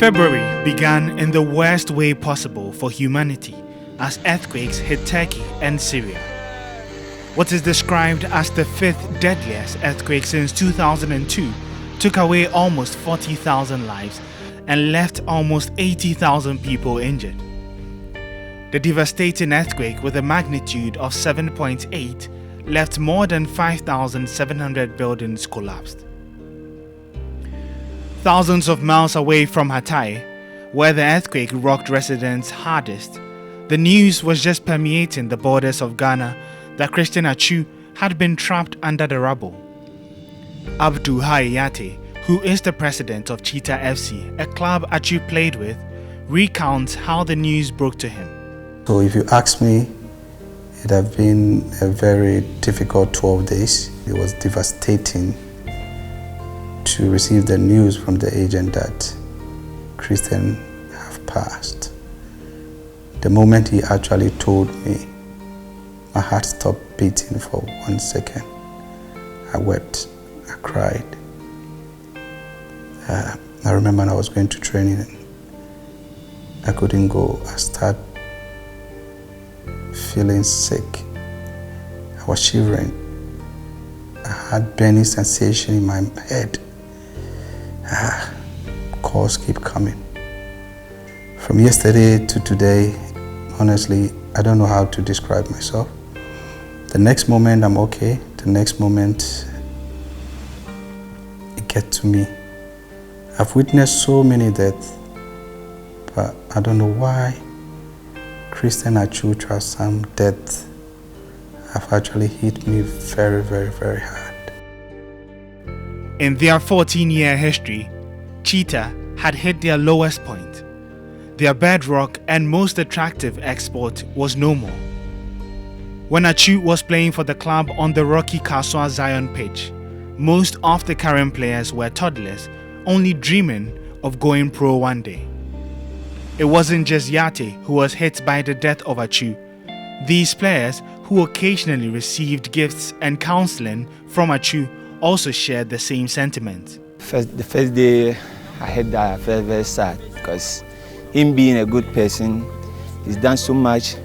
February began in the worst way possible for humanity as earthquakes hit Turkey and Syria. What is described as the fifth deadliest earthquake since 2002 took away almost 40,000 lives and left almost 80,000 people injured. The devastating earthquake with a magnitude of 7.8 left more than 5,700 buildings collapsed. Thousands of miles away from Hatay, where the earthquake rocked residents hardest, the news was just permeating the borders of Ghana that Christian Atsu had been trapped under the rubble. Abdul Hayate, who is the president of Cheetah FC, a club Atsu played with, recounts how the news broke to him. So if you ask me, it has been a very difficult 12 days. It was devastating to receive the news from the agent that Christian have passed. The moment he actually told me, my heart stopped beating for 1 second. I wept, I cried. I remember I was going to training and I couldn't go. I started feeling sick. I was shivering. I had burning sensation in my head. Calls keep coming. From yesterday to today, honestly, I don't know how to describe myself. The next moment I'm okay. The next moment it gets to me. I've witnessed so many deaths, but I don't know why Christian Atsu some death have actually hit me very, very, very hard. In their 14-year history, Cheetah had hit their lowest point. Their bedrock and most attractive export was no more. When Atsu was playing for the club on the rocky Kaswa Zion pitch, most of the current players were toddlers, only dreaming of going pro one day. It wasn't just Yate who was hit by the death of Atsu. These players, who occasionally received gifts and counseling from Atsu, also shared the same sentiment. The first day I heard that, I felt very sad because him being a good person, he's done so much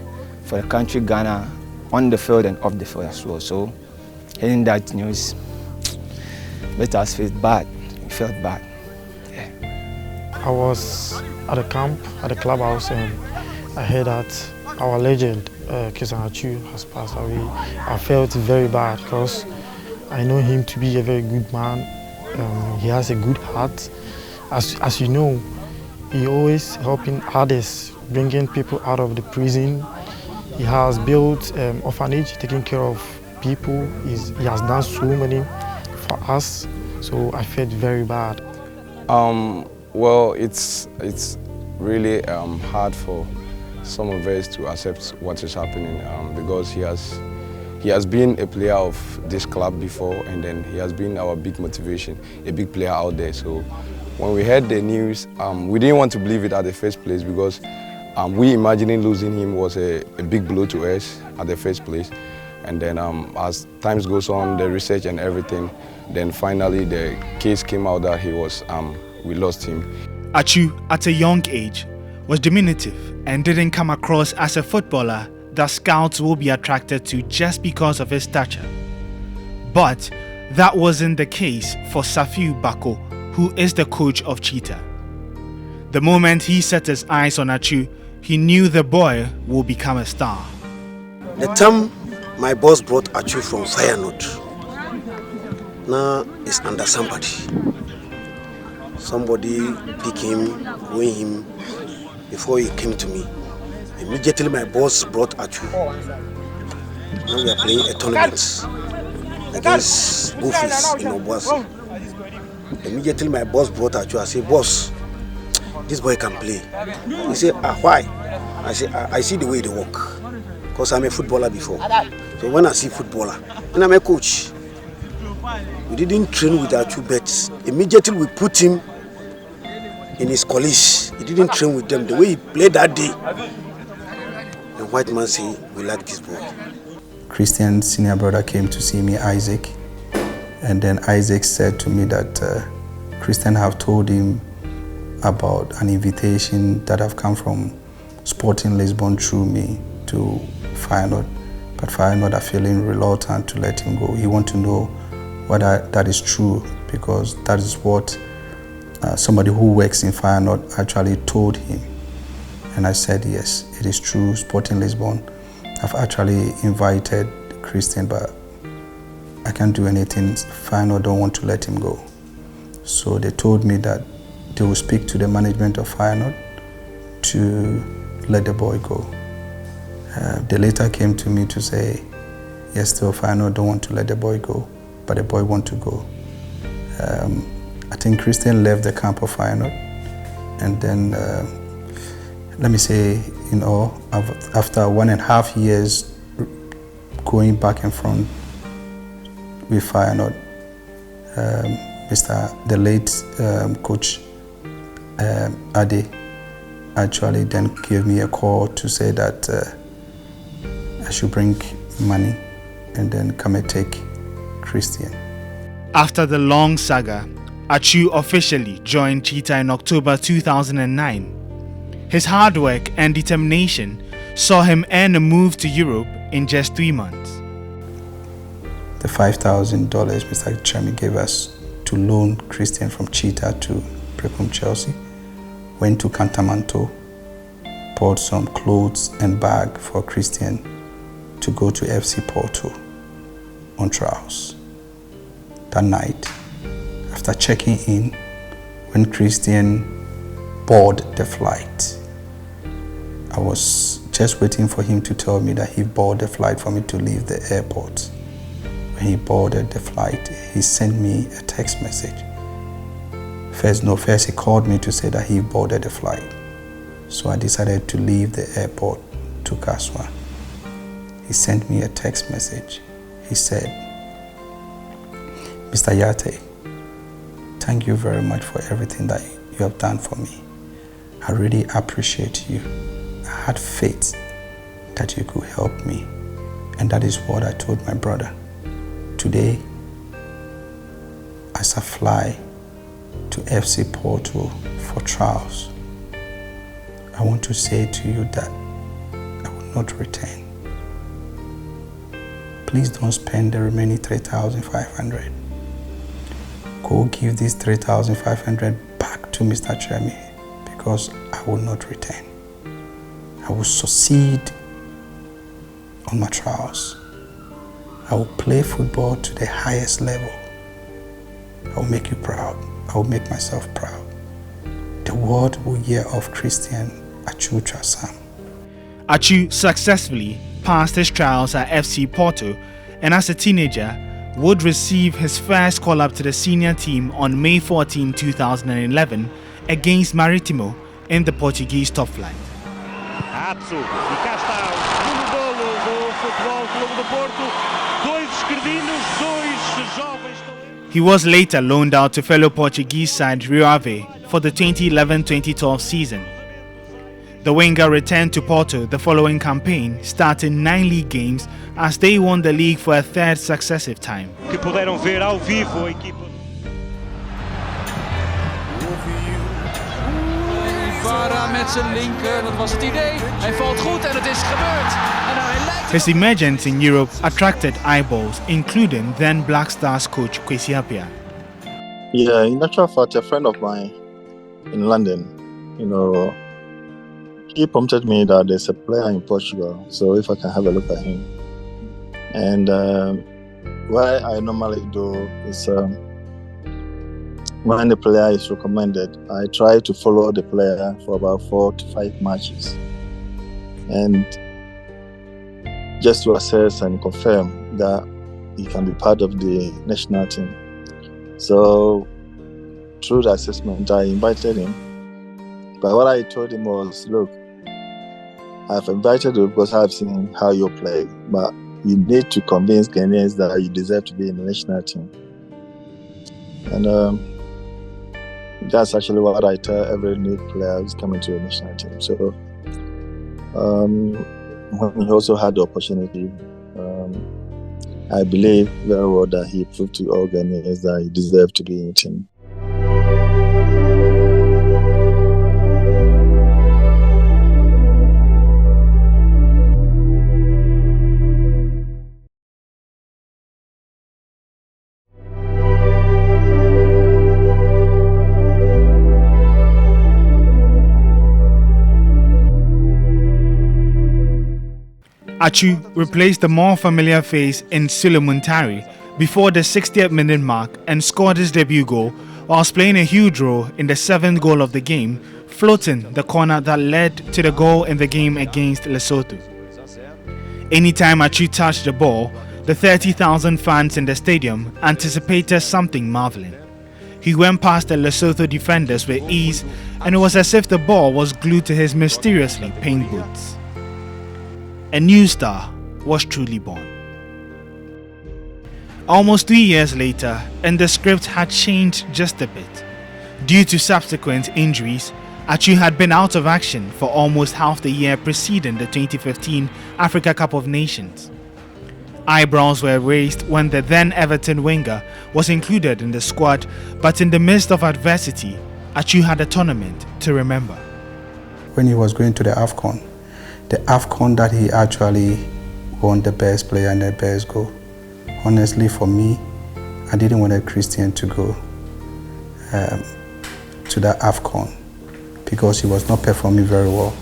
for the country Ghana, on the field and off the field as well. So hearing that news made us feel bad. We felt bad. Yeah. I was at the camp, at the clubhouse, and I heard that our legend, Christian Atsu, has passed away. I felt very bad because I know him to be a very good man. He has a good heart. As you know, he always helping others, bringing people out of the prison. He has built orphanage, taking care of people. He has done so many for us. So I felt very bad. Well, it's really hard for some of us to accept what is happening because he has been a player of this club before, and then he has been our big motivation, a big player out there. So when we heard the news, we didn't want to believe it at the first place because we imagining losing him was a big blow to us at the first place. And then as times goes on, the research and everything, then finally the case came out that we lost him. Atsu, at a young age, was diminutive and didn't come across as a footballer that scouts will be attracted to just because of his stature. But that wasn't the case for Safiu Bako, who is the coach of Cheetah. The moment he set his eyes on Atsu, he knew the boy will become a star. The time my boss brought Atsu from Feyenoord, now is under somebody. Somebody picked him, weighed him before he came to me. Immediately my boss brought Atsu. Now we are playing a tournament against Goofies in Obuasi. Immediately my boss brought Atsu. I said, boss, this boy can play. He said, why? I said, I see the way they walk. Because I'm a footballer before. So when I see footballer, and I'm a coach, we didn't train with Atsu, but immediately we put him in his college. He didn't train with them. The way he played that day, the white man said, we like this boy. Christian's senior brother came to see me, Isaac, and then Isaac said to me that Christian have told him about an invitation that have come from Sporting Lisbon through me to Feyenoord, but Feyenoord are feeling reluctant to let him go. He wants to know whether that is true, because that is what somebody who works in Feyenoord actually told him. And I said, yes, it is true. Sporting Lisbon have actually invited Christian, but I can't do anything. Feyenoord don't want to let him go. So they told me that they will speak to the management of Feyenoord to let the boy go. They later came to me to say, yes, still Feyenoord don't want to let the boy go, but the boy want to go. I think Christian left the camp of Feyenoord, and then let me say, after 1.5 years going back and front with Feyenoord, the late coach Ade actually then gave me a call to say that I should bring money and then come and take Christian. After the long saga, Atsu officially joined Cheetah in October 2009. His hard work and determination saw him earn a move to Europe in just 3 months. The $5,000 Mr. Chami gave us to loan Christian from Cheetah to Precum Chelsea, went to Cantamanto, bought some clothes and bag for Christian to go to FC Porto on trials. That night, after checking in, when Christian boarded the flight, I was just waiting for him to tell me that he boarded the flight for me to leave the airport. When he boarded the flight, he sent me a text message. First he called me to say that he boarded the flight. So I decided to leave the airport to Kaswa. He sent me a text message. He said, Mr. Yate, thank you very much for everything that you have done for me. I really appreciate you. I had faith that you could help me, and that is what I told my brother. Today, as I fly to FC Porto for trials, I want to say to you that I will not return. Please don't spend the remaining 3,500. Go give this 3,500 back to Mr. Chami, because I will not return. I will succeed on my trials. I will play football to the highest level. I will make you proud. I will make myself proud. The world will hear of Christian Atsu Trasam. Atsu successfully passed his trials at FC Porto, and as a teenager would receive his first call-up to the senior team on May 14, 2011 against Marítimo in the Portuguese top flight. Atsu, e cá está o segundo golo do Futebol Clube do Porto. Dois esquerdinos, dois jovens talentos. He was later loaned out to fellow Portuguese side Rio Ave for the 2011-2012 season. The winger returned to Porto the following campaign, starting 9 league games as they won the league for a third successive time. Que puderam ver ao vivo a equipa. Vara met zijn linker, dat was het idee. Hij valt goed en het is gebeurd. En hij lijkt... His emergence in Europe attracted eyeballs, including then Black Stars coach Kwesi Appiah. Yeah, in actual fact, a friend of mine in London, he prompted me that there's a player in Portugal, so if I can have a look at him. And what I normally do is when the player is recommended, I try to follow the player for about 4 to 5 matches, and just to assess and confirm that he can be part of the national team. So through the assessment, I invited him. But what I told him was, look, I've invited you because I've seen how you play, but you need to convince Ghanaians that you deserve to be in the national team. And that's actually what I tell every new player who's coming to the national team. So when he also had the opportunity, I believe very well that he proved to all Ghanaians that he deserved to be in the team. Atsu replaced the more familiar face in Sule Muntari before the 60th minute mark and scored his debut goal whilst playing a huge role in the 7th goal of the game, floating the corner that led to the goal in the game against Lesotho. Anytime Atsu touched the ball, the 30,000 fans in the stadium anticipated something marvelling. He went past the Lesotho defenders with ease, and it was as if the ball was glued to his mysteriously pink boots. A new star was truly born. Almost 3 years later, and the script had changed just a bit. Due to subsequent injuries, Atsu had been out of action for almost half the year preceding the 2015 Africa Cup of Nations. Eyebrows were raised when the then Everton winger was included in the squad, but in the midst of adversity, Atsu had a tournament to remember. When he was going to the AFCON that he actually won the best player and the best goal. Honestly, for me, I didn't want Christian to go to the AFCON because he was not performing very well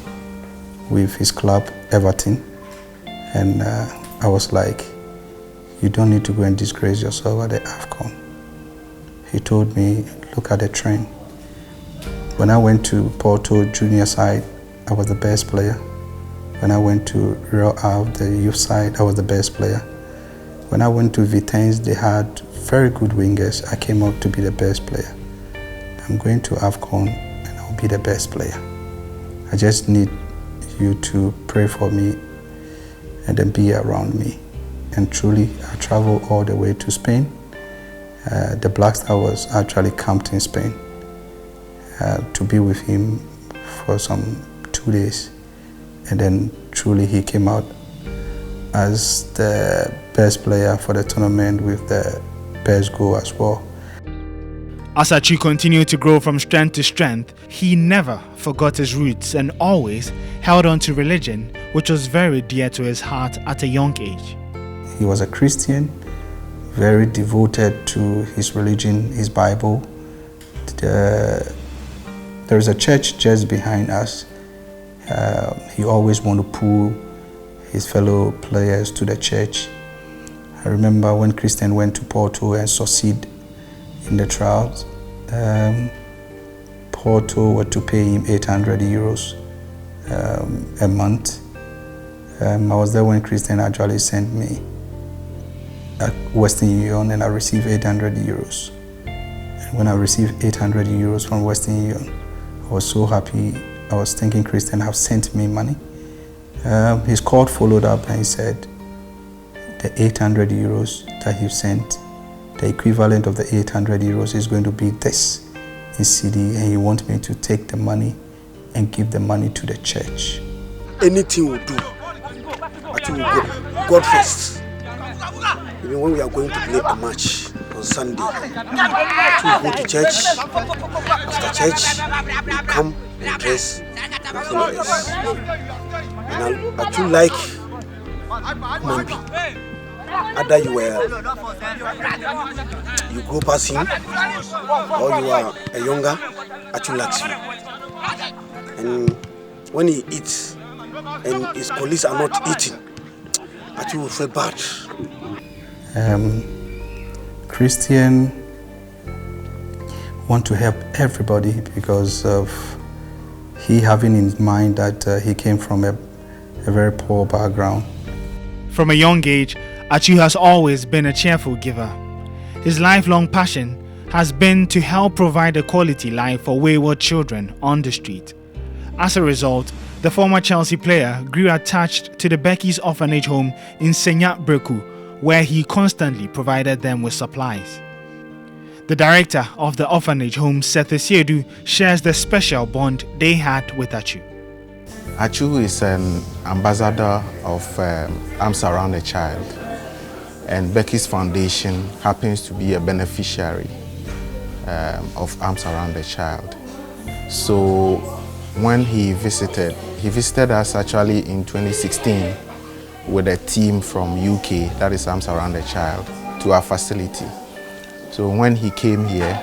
with his club, Everton. And I was like, you don't need to go and disgrace yourself at the AFCON. He told me, look at the trend. When I went to Porto junior side, I was the best player. When I went to Real Ave, the youth side, I was the best player. When I went to Vitesse, they had very good wingers. I came out to be the best player. I'm going to AFCON and I'll be the best player. I just need you to pray for me and then be around me. And truly, I traveled all the way to Spain. The Black Star was actually camped in Spain to be with him for some 2 days. And then truly he came out as the best player for the tournament with the best goal as well. As Atsu continued to grow from strength to strength, he never forgot his roots and always held on to religion, which was very dear to his heart at a young age. He was a Christian, very devoted to his religion, his Bible. There is a church just behind us. He always wanted to pull his fellow players to the church. I remember when Christian went to Porto and succeeded in the trials, Porto were to pay him 800 euros a month. I was there when Christian actually sent me at Western Union and I received 800 euros. And when I received 800 euros from Western Union, I was so happy. I was thinking Christian have sent me money. His court followed up and he said, the 800 euros that you sent, the equivalent of the 800 euros is going to be this in CD, and he wants me to take the money and give the money to the church. Anything we do, actually God first. Even when we are going to play a match on Sunday, to go to church, after church, we come and dress and follow us. And I actually like human being. Either you grow past him, or you are a younger, actually likes you. And when he eats, and his colleagues are not eating, actually will feel bad. Christian want to help everybody because of he having in his mind that he came from a very poor background. From a young age, Atsu has always been a cheerful giver. His lifelong passion has been to help provide a quality life for wayward children on the street. As a result, the former Chelsea player grew attached to the Becky's orphanage home in Senya Breku, where he constantly provided them with supplies. The director of the orphanage home, Seth Esiedu, shares the special bond they had with Atsu. Atsu is an ambassador of Arms Around the Child, and Becky's Foundation happens to be a beneficiary of Arms Around the Child. So when he visited us actually in 2016 with a team from UK, that is Arms Around the Child, to our facility. So when he came here,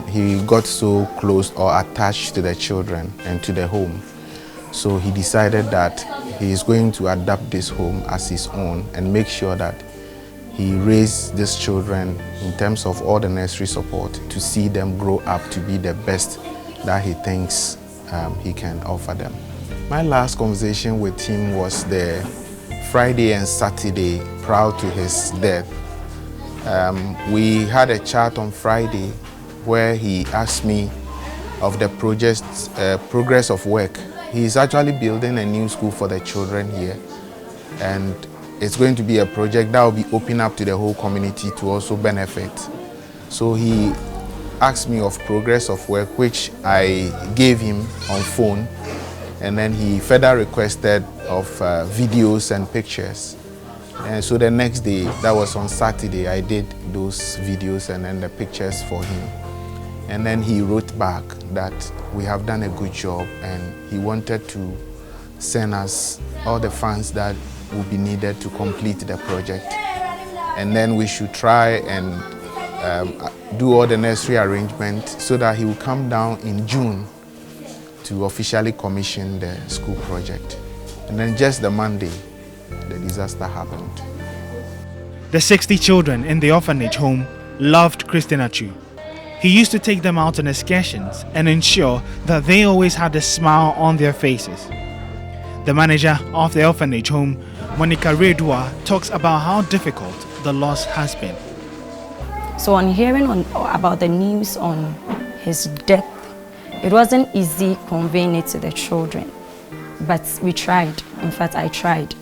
he got so close or attached to the children and to the home. So he decided that he is going to adapt this home as his own and make sure that he raised these children in terms of all the necessary support to see them grow up to be the best that he thinks he can offer them. My last conversation with him was the Friday and Saturday prior to his death. We had a chat on Friday where he asked me of the project's progress of work. He is actually building a new school for the children here, and it's going to be a project that will be open up to the whole community to also benefit. So he asked me of progress of work, which I gave him on phone, and then he further requested of videos and pictures. And so the next day, that was on Saturday, I did those videos and then the pictures for him. And then he wrote back that we have done a good job and he wanted to send us all the funds that would be needed to complete the project. And then we should try and do all the necessary arrangements so that he will come down in June to officially commission the school project. And then just the Monday, the disaster happened. The 60 children in the orphanage home loved Christian Atsu. He used to take them out on excursions and ensure that they always had a smile on their faces. The manager of the orphanage home, Monica Redua, talks about how difficult the loss has been. So on hearing about the news on his death, it wasn't easy conveying it to the children, but we tried. In fact, I tried.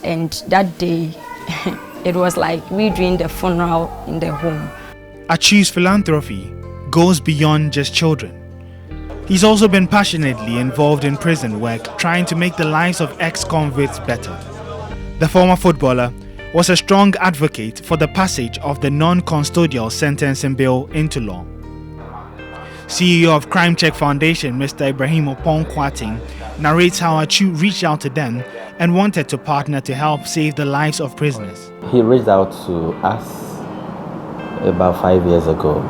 And that day, it was like we doing the funeral in the home. Atsu's philanthropy goes beyond just children. He's also been passionately involved in prison work, trying to make the lives of ex-convicts better. The former footballer was a strong advocate for the passage of the non-custodial sentencing bill into law. CEO of Crime Check Foundation, Mr. Ibrahim Opon-Kwating, narrates how Atsu reached out to them and wanted to partner to help save the lives of prisoners. He reached out to us about 5 years ago.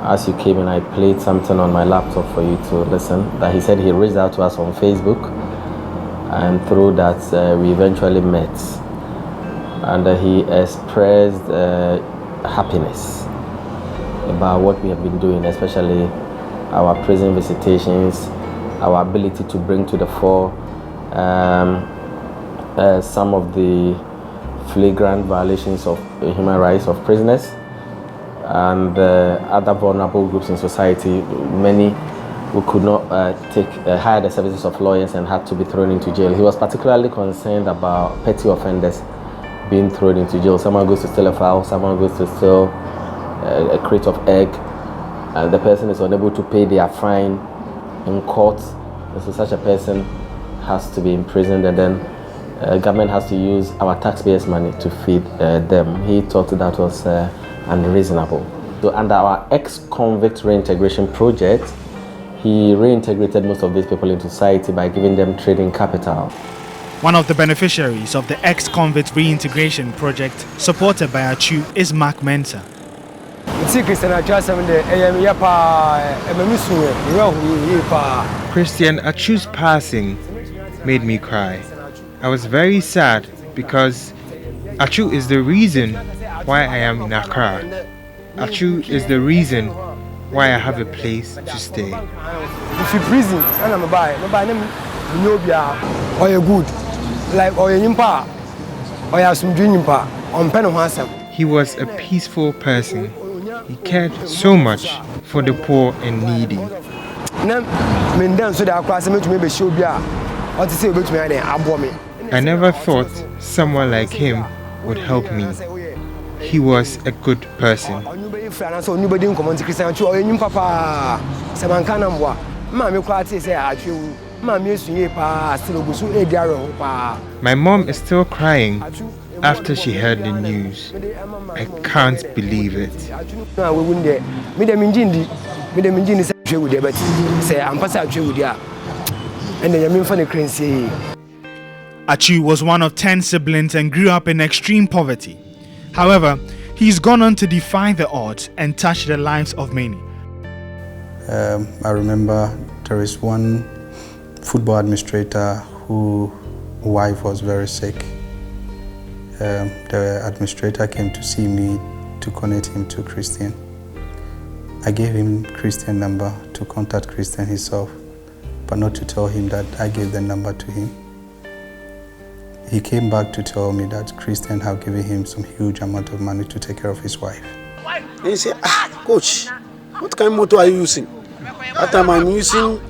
As you came in, I played something on my laptop for you to listen. That he said he reached out to us on Facebook, and through that we eventually met. And he expressed happiness about what we have been doing, especially our prison visitations, our ability to bring to the fore some of the flagrant violations of human rights of prisoners and other vulnerable groups in society, many who could not hire the services of lawyers and had to be thrown into jail. He was particularly concerned about petty offenders being thrown into jail. Someone goes to steal a fowl, someone goes to steal a crate of egg, and the person is unable to pay their fine in court. And so such a person has to be imprisoned, and then government has to use our taxpayers' money to feed them. He thought that was unreasonable. So under our ex-convict reintegration project, he reintegrated most of these people into society by giving them trading capital. One of the beneficiaries of the ex-convict reintegration project supported by Atsu is Mark Mensah. Christian Atsu's passing made me cry. I was very sad because Atsu is the reason why I am in Accra. Atsu is the reason why I have a place to stay. If you prison, I'm good. Like he was a peaceful person. He cared so much for the poor and needy. I never thought someone like him would help me. He was a good person. My mom is still crying after she heard the news. I can't believe it. Atsu was one of 10 siblings and grew up in extreme poverty. However, he's gone on to defy the odds and touch the lives of many. I remember there is one football administrator who wife was very sick. The administrator came to see me to connect him to Christian. I gave him Christian's number to contact Christian himself, but not to tell him that I gave the number to him. He came back to tell me that Christian have given him some huge amount of money to take care of his wife. And he said, Coach, what kind of motor are you using? That time I'm using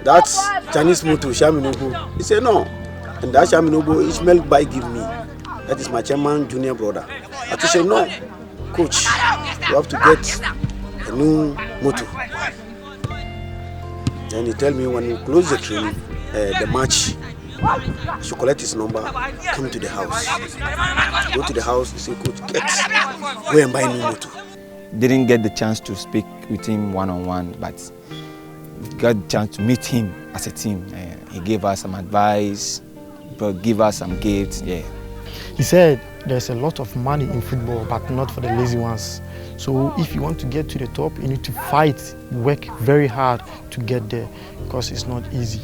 that Chinese motor, Shaminobu. He said, no. And that Shaminobu, Ishmael Bai give me. That is my chairman junior brother. I said, no, Coach, you have to get a new motor. And he tell me when you close the training, the match, I should collect his number, come to the house. Go to the house, he say, Coach, go and buy a new motor. Didn't get the chance to speak with him one-on-one, but got the chance to meet him as a team. He gave us some advice, but give us some gifts, yeah. He said there's a lot of money in football, but not for the lazy ones. So if you want to get to the top, you need to fight, work very hard to get there, because it's not easy.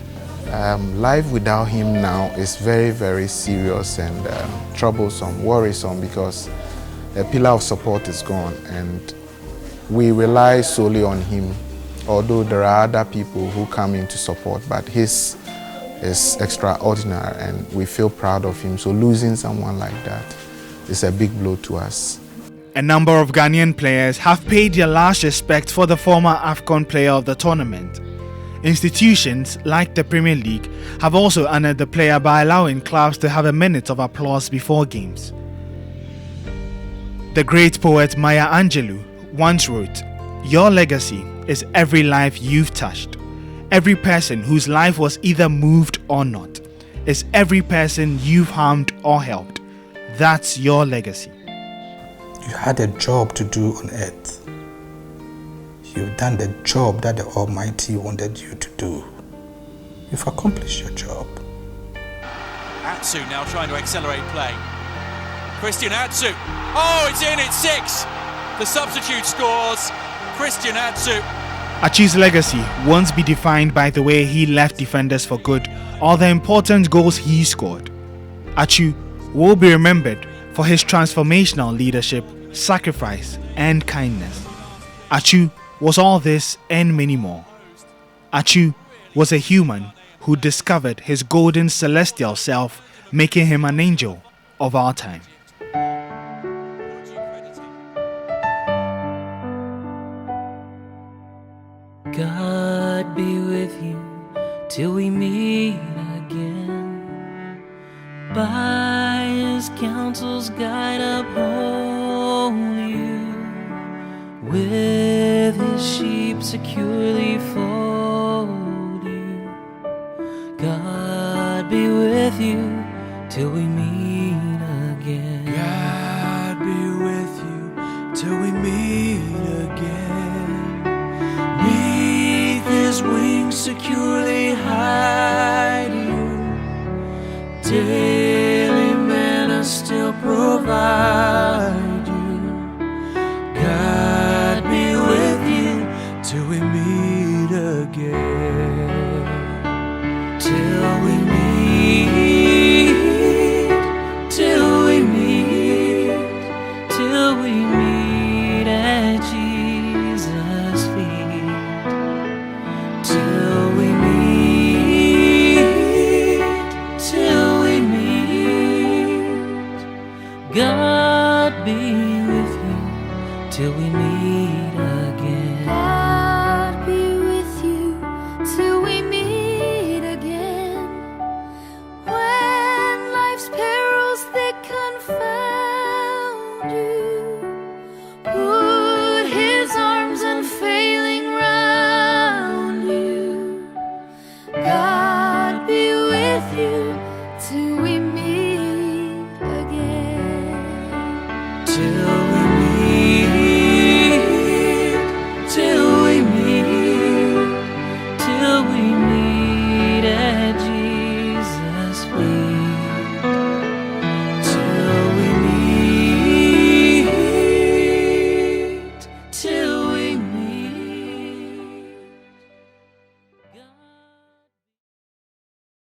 Life without him now is very, very serious and troublesome, worrisome, because a pillar of support is gone and we rely solely on him, although there are other people who come in to support, but his is extraordinary and we feel proud of him. So losing someone like that is a big blow to us. A number of Ghanaian players have paid their last respect for the former AFCON player of the tournament. Institutions like the Premier League have also honored the player by allowing clubs to have a minute of applause before games. The great poet Maya Angelou once wrote, "Your legacy is every life you've touched. Every person whose life was either moved or not. Is every person you've harmed or helped. That's your legacy." You had a job to do on earth. You've done the job that the Almighty wanted you to do. You've accomplished your job. Atsu now trying to accelerate play. Christian Atsu. Oh, it's in, it's 6. The substitute scores. Christian Atsu. Atsu's legacy won't be defined by the way he left defenders for good or the important goals he scored. Atsu will be remembered for his transformational leadership, sacrifice, and kindness. Atsu was all this and many more. Atsu was a human who discovered his golden celestial self, making him an angel of our time. God be with you till we meet again. By his counsel's guide uphold you. With his sheep securely fold you. God be with you till we meet again. God be with you till we meet again. Neath his wings securely hide you. Daily manna still provide you. God be with you till we meet again. Till we meet, till we meet, till we meet at Jesus' feet. Till we meet, till we meet. God be with you till we meet again. God be with you till we meet again. When life's perils they confound you, put his arms unfailing round you. God be with you till we meet again. Till